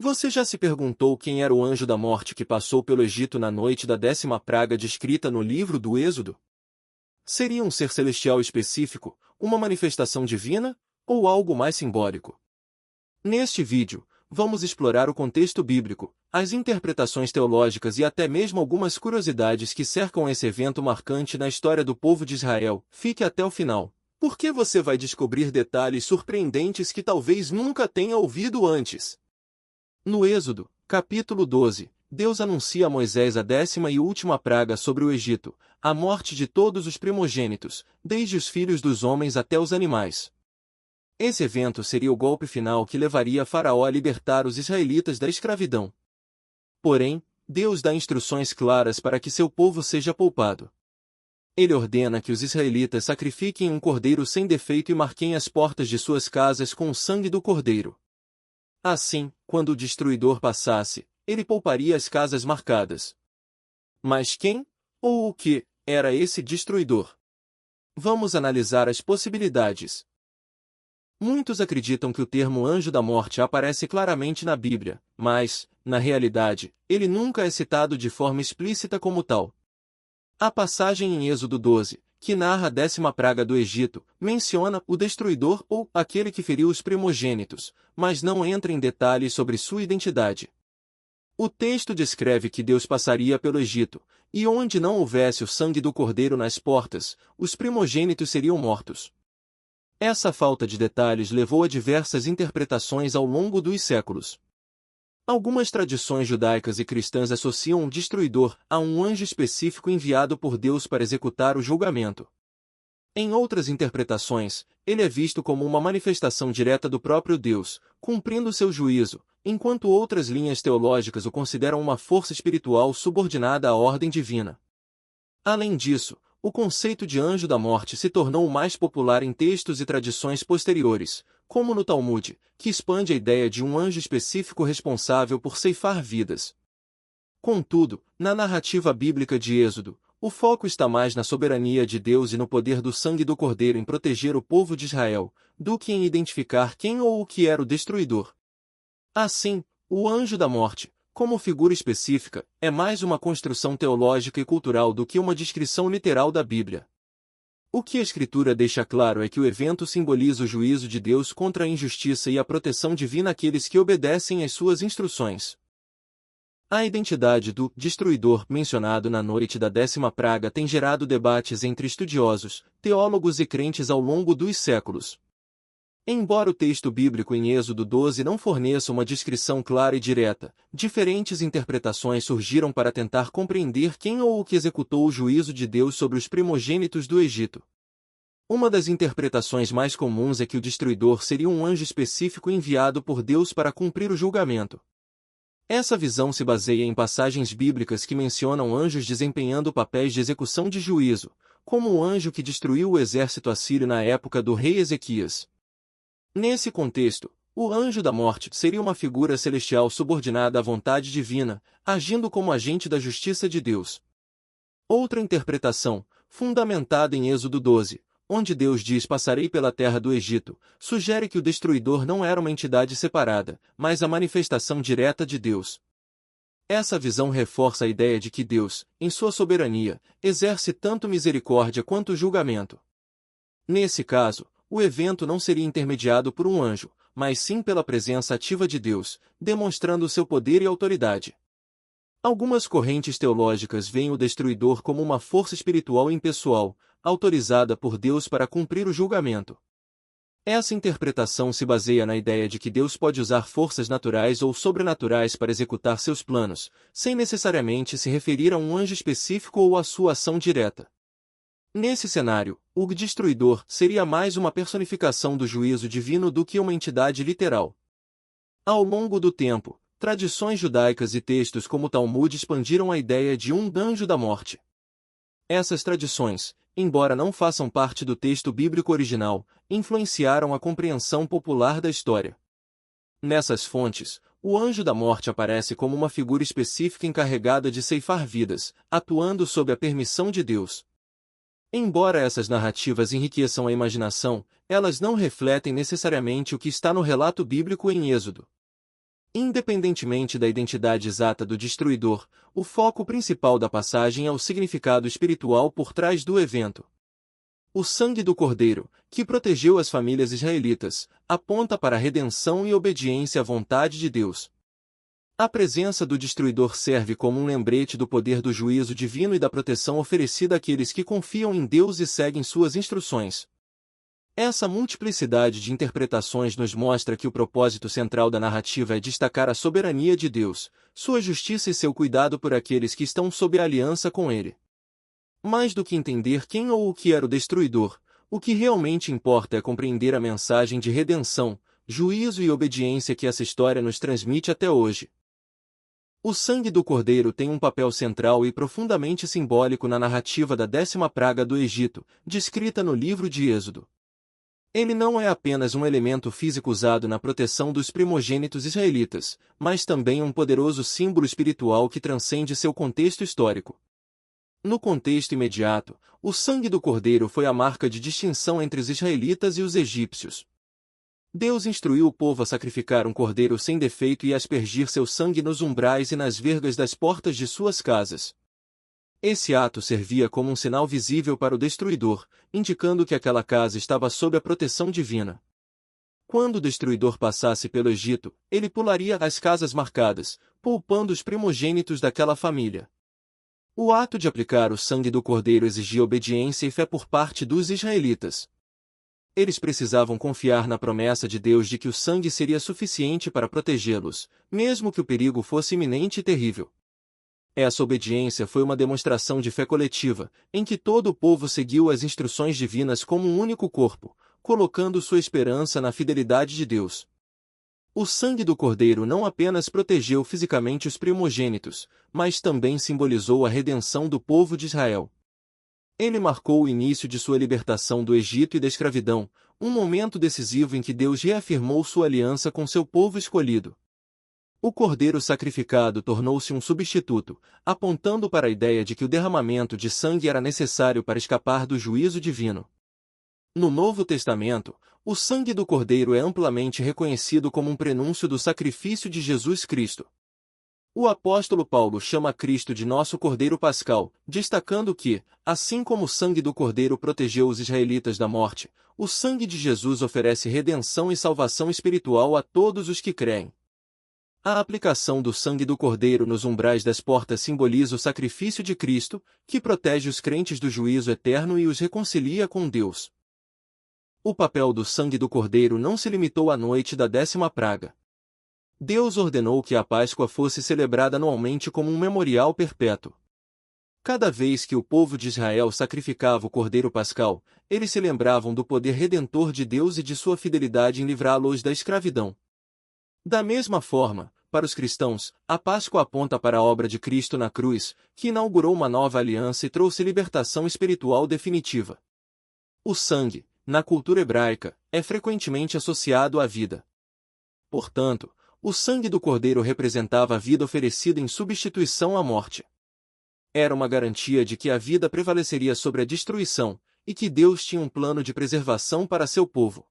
Você já se perguntou quem era o anjo da morte que passou pelo Egito na noite da 10ª praga descrita no livro do Êxodo? Seria um ser celestial específico, uma manifestação divina, ou algo mais simbólico? Neste vídeo, vamos explorar o contexto bíblico, as interpretações teológicas e até mesmo algumas curiosidades que cercam esse evento marcante na história do povo de Israel. Fique até o final, porque você vai descobrir detalhes surpreendentes que talvez nunca tenha ouvido antes. No Êxodo, capítulo 12, Deus anuncia a Moisés a 10ª e última praga sobre o Egito, a morte de todos os primogênitos, desde os filhos dos homens até os animais. Esse evento seria o golpe final que levaria Faraó a libertar os israelitas da escravidão. Porém, Deus dá instruções claras para que seu povo seja poupado. Ele ordena que os israelitas sacrifiquem um cordeiro sem defeito e marquem as portas de suas casas com o sangue do cordeiro. Assim, quando o destruidor passasse, ele pouparia as casas marcadas. Mas quem, ou o que, era esse destruidor? Vamos analisar as possibilidades. Muitos acreditam que o termo anjo da morte aparece claramente na Bíblia, mas, na realidade, ele nunca é citado de forma explícita como tal. A passagem em Êxodo 12, que narra a 10ª praga do Egito, menciona o destruidor ou aquele que feriu os primogênitos, mas não entra em detalhes sobre sua identidade. O texto descreve que Deus passaria pelo Egito, e onde não houvesse o sangue do cordeiro nas portas, os primogênitos seriam mortos. Essa falta de detalhes levou a diversas interpretações ao longo dos séculos. Algumas tradições judaicas e cristãs associam o destruidor a um anjo específico enviado por Deus para executar o julgamento. Em outras interpretações, ele é visto como uma manifestação direta do próprio Deus, cumprindo seu juízo, enquanto outras linhas teológicas o consideram uma força espiritual subordinada à ordem divina. Além disso, o conceito de anjo da morte se tornou mais popular em textos e tradições posteriores, como no Talmud, que expande a ideia de um anjo específico responsável por ceifar vidas. Contudo, na narrativa bíblica de Êxodo, o foco está mais na soberania de Deus e no poder do sangue do Cordeiro em proteger o povo de Israel, do que em identificar quem ou o que era o destruidor. Assim, o anjo da morte, como figura específica, é mais uma construção teológica e cultural do que uma descrição literal da Bíblia. O que a Escritura deixa claro é que o evento simboliza o juízo de Deus contra a injustiça e a proteção divina àqueles que obedecem às suas instruções. A identidade do destruidor mencionado na noite da 10ª praga tem gerado debates entre estudiosos, teólogos e crentes ao longo dos séculos. Embora o texto bíblico em Êxodo 12 não forneça uma descrição clara e direta, diferentes interpretações surgiram para tentar compreender quem ou o que executou o juízo de Deus sobre os primogênitos do Egito. Uma das interpretações mais comuns é que o destruidor seria um anjo específico enviado por Deus para cumprir o julgamento. Essa visão se baseia em passagens bíblicas que mencionam anjos desempenhando papéis de execução de juízo, como o anjo que destruiu o exército assírio na época do rei Ezequias. Nesse contexto, o anjo da morte seria uma figura celestial subordinada à vontade divina, agindo como agente da justiça de Deus. Outra interpretação, fundamentada em Êxodo 12, onde Deus diz passarei pela terra do Egito, sugere que o destruidor não era uma entidade separada, mas a manifestação direta de Deus. Essa visão reforça a ideia de que Deus, em sua soberania, exerce tanto misericórdia quanto julgamento. Nesse caso, o evento não seria intermediado por um anjo, mas sim pela presença ativa de Deus, demonstrando seu poder e autoridade. Algumas correntes teológicas veem o destruidor como uma força espiritual impessoal, autorizada por Deus para cumprir o julgamento. Essa interpretação se baseia na ideia de que Deus pode usar forças naturais ou sobrenaturais para executar seus planos, sem necessariamente se referir a um anjo específico ou à sua ação direta. Nesse cenário, o destruidor seria mais uma personificação do juízo divino do que uma entidade literal. Ao longo do tempo, tradições judaicas e textos como o Talmud expandiram a ideia de um anjo da morte. Essas tradições, embora não façam parte do texto bíblico original, influenciaram a compreensão popular da história. Nessas fontes, o anjo da morte aparece como uma figura específica encarregada de ceifar vidas, atuando sob a permissão de Deus. Embora essas narrativas enriqueçam a imaginação, elas não refletem necessariamente o que está no relato bíblico em Êxodo. Independentemente da identidade exata do destruidor, o foco principal da passagem é o significado espiritual por trás do evento. O sangue do Cordeiro, que protegeu as famílias israelitas, aponta para a redenção e obediência à vontade de Deus. A presença do destruidor serve como um lembrete do poder do juízo divino e da proteção oferecida àqueles que confiam em Deus e seguem suas instruções. Essa multiplicidade de interpretações nos mostra que o propósito central da narrativa é destacar a soberania de Deus, sua justiça e seu cuidado por aqueles que estão sob a aliança com Ele. Mais do que entender quem ou o que era o destruidor, o que realmente importa é compreender a mensagem de redenção, juízo e obediência que essa história nos transmite até hoje. O sangue do Cordeiro tem um papel central e profundamente simbólico na narrativa da 10ª praga do Egito, descrita no livro de Êxodo. Ele não é apenas um elemento físico usado na proteção dos primogênitos israelitas, mas também um poderoso símbolo espiritual que transcende seu contexto histórico. No contexto imediato, o sangue do Cordeiro foi a marca de distinção entre os israelitas e os egípcios. Deus instruiu o povo a sacrificar um cordeiro sem defeito e a aspergir seu sangue nos umbrais e nas vergas das portas de suas casas. Esse ato servia como um sinal visível para o destruidor, indicando que aquela casa estava sob a proteção divina. Quando o destruidor passasse pelo Egito, ele pularia as casas marcadas, poupando os primogênitos daquela família. O ato de aplicar o sangue do cordeiro exigia obediência e fé por parte dos israelitas. Eles precisavam confiar na promessa de Deus de que o sangue seria suficiente para protegê-los, mesmo que o perigo fosse iminente e terrível. Essa obediência foi uma demonstração de fé coletiva, em que todo o povo seguiu as instruções divinas como um único corpo, colocando sua esperança na fidelidade de Deus. O sangue do Cordeiro não apenas protegeu fisicamente os primogênitos, mas também simbolizou a redenção do povo de Israel. Ele marcou o início de sua libertação do Egito e da escravidão, um momento decisivo em que Deus reafirmou sua aliança com seu povo escolhido. O cordeiro sacrificado tornou-se um substituto, apontando para a ideia de que o derramamento de sangue era necessário para escapar do juízo divino. No Novo Testamento, o sangue do cordeiro é amplamente reconhecido como um prenúncio do sacrifício de Jesus Cristo. O apóstolo Paulo chama Cristo de nosso Cordeiro Pascal, destacando que, assim como o sangue do cordeiro protegeu os israelitas da morte, o sangue de Jesus oferece redenção e salvação espiritual a todos os que creem. A aplicação do sangue do Cordeiro nos umbrais das portas simboliza o sacrifício de Cristo, que protege os crentes do juízo eterno e os reconcilia com Deus. O papel do sangue do Cordeiro não se limitou à noite da 10ª praga. Deus ordenou que a Páscoa fosse celebrada anualmente como um memorial perpétuo. Cada vez que o povo de Israel sacrificava o Cordeiro Pascal, eles se lembravam do poder redentor de Deus e de sua fidelidade em livrá-los da escravidão. Da mesma forma, para os cristãos, a Páscoa aponta para a obra de Cristo na cruz, que inaugurou uma nova aliança e trouxe libertação espiritual definitiva. O sangue, na cultura hebraica, é frequentemente associado à vida. Portanto, o sangue do Cordeiro representava a vida oferecida em substituição à morte. Era uma garantia de que a vida prevaleceria sobre a destruição, e que Deus tinha um plano de preservação para seu povo.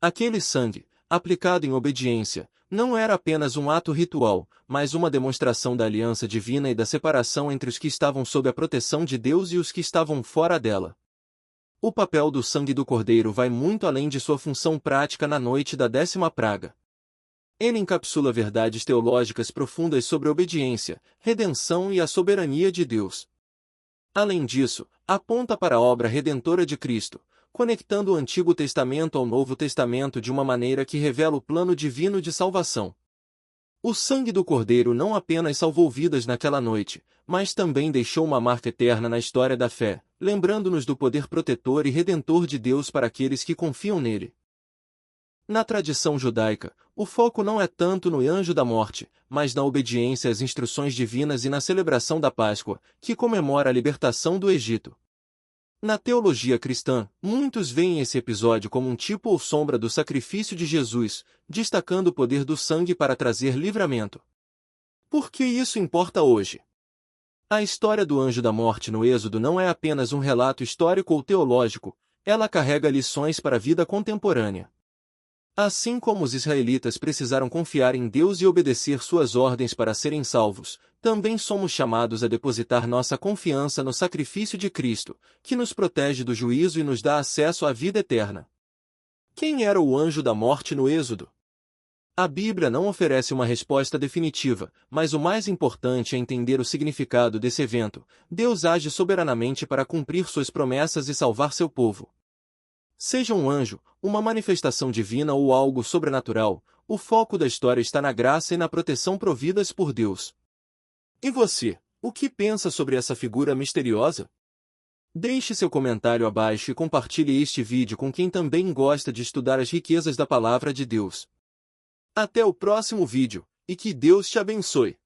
Aquele sangue, aplicado em obediência, não era apenas um ato ritual, mas uma demonstração da aliança divina e da separação entre os que estavam sob a proteção de Deus e os que estavam fora dela. O papel do sangue do Cordeiro vai muito além de sua função prática na noite da 10ª praga. Ele encapsula verdades teológicas profundas sobre a obediência, redenção e a soberania de Deus. Além disso, aponta para a obra redentora de Cristo, conectando o Antigo Testamento ao Novo Testamento de uma maneira que revela o plano divino de salvação. O sangue do Cordeiro não apenas salvou vidas naquela noite, mas também deixou uma marca eterna na história da fé, lembrando-nos do poder protetor e redentor de Deus para aqueles que confiam nele. Na tradição judaica, o foco não é tanto no anjo da morte, mas na obediência às instruções divinas e na celebração da Páscoa, que comemora a libertação do Egito. Na teologia cristã, muitos veem esse episódio como um tipo ou sombra do sacrifício de Jesus, destacando o poder do sangue para trazer livramento. Por que isso importa hoje? A história do anjo da morte no Êxodo não é apenas um relato histórico ou teológico, ela carrega lições para a vida contemporânea. Assim como os israelitas precisaram confiar em Deus e obedecer suas ordens para serem salvos, também somos chamados a depositar nossa confiança no sacrifício de Cristo, que nos protege do juízo e nos dá acesso à vida eterna. Quem era o anjo da morte no Êxodo? A Bíblia não oferece uma resposta definitiva, mas o mais importante é entender o significado desse evento. Deus age soberanamente para cumprir suas promessas e salvar seu povo. Seja um anjo, uma manifestação divina ou algo sobrenatural, o foco da história está na graça e na proteção providas por Deus. E você, o que pensa sobre essa figura misteriosa? Deixe seu comentário abaixo e compartilhe este vídeo com quem também gosta de estudar as riquezas da Palavra de Deus. Até o próximo vídeo, e que Deus te abençoe.